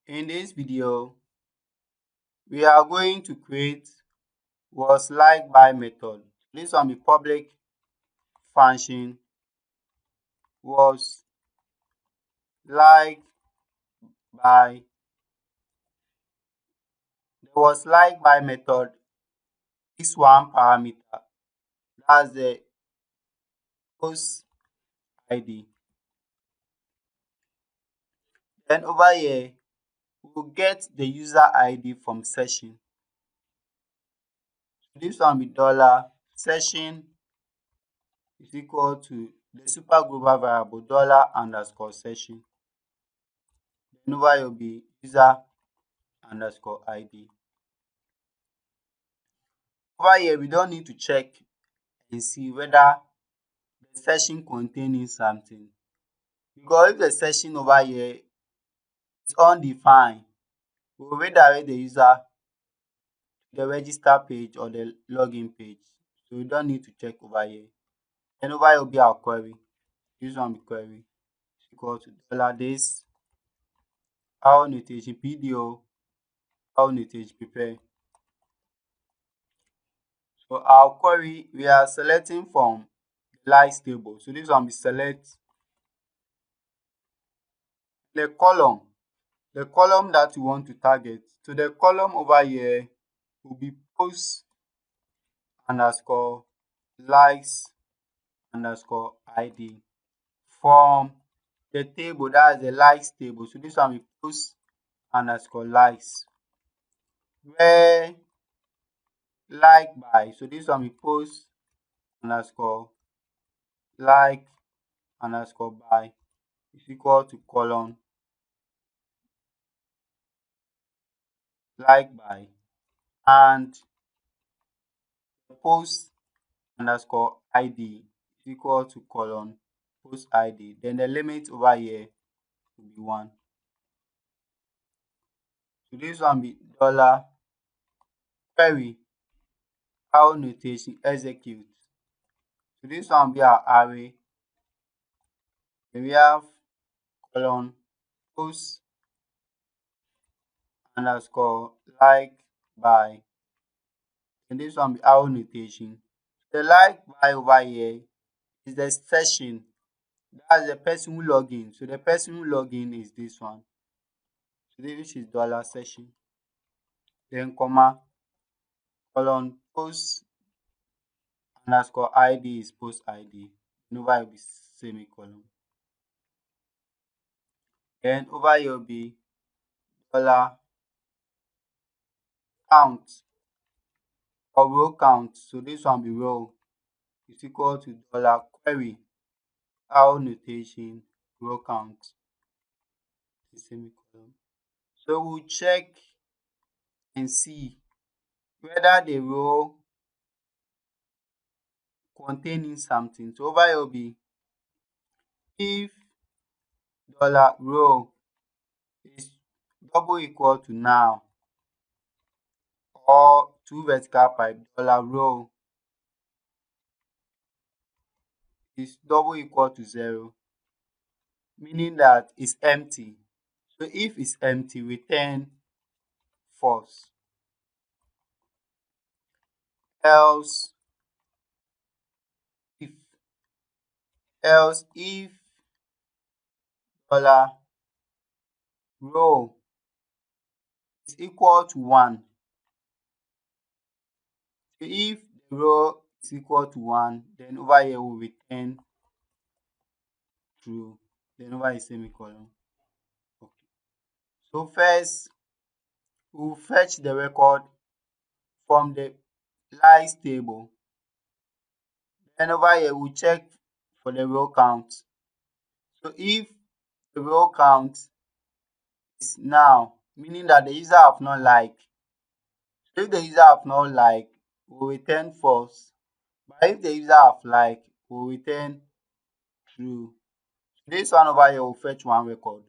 In this video, we are going to create wasLikedBy method. This one be public function wasLikedBy. The wasLikedBy method is one parameter. That's the host ID. Then over here, we will get the user ID from session. This one be $session is equal to the super global variable $_session. Then over here will be user_id. Over here, we don't need to check and see whether the session containing something, because if the session over here is undefined, we will redirect the user to the register page or the login page. So we don't need to check over here. Then over here will be our query. This one will be query equal to $this our notation PDO our notation prepare. So our query, we are selecting from the likes table. So this one we select the column that you want to target. So the column over here will be post underscore likes underscore ID from the table, that's the likes table. So this one will post underscore likes, where like by, so this one will post underscore like underscore by is equal to column like by, and post underscore ID is equal to column post ID. Then the limit over here will be 1. So this one be $query our notation execute. So this one will be our array. Then we have column post underscore like by, and this one be our notation. The like by over here is the session, that's the person who log in. So the person who log in is this one. So this is $session. Then comma column post underscore ID is post ID. And over here will be semicolon. Then over here will be $count or row count. So this one will be row is equal to $query our notation row count semicolon. So we'll check and see whether the row containing something. So over here will be if $row is double equal to now, or two vertical pipe $row is double equal to 0, meaning that it's empty. So if it's empty, return false. Else if $row is equal to 1. So if the row is equal to 1, then over here we'll return true. Then over here semicolon. Okay. So first we'll fetch the record from the likes table. Then over here we'll check for the row count. So if the row count is now, meaning that the user have not liked. So if the user have not liked, we'll return false. But if the user have liked, we'll return true. This one over here will fetch one record.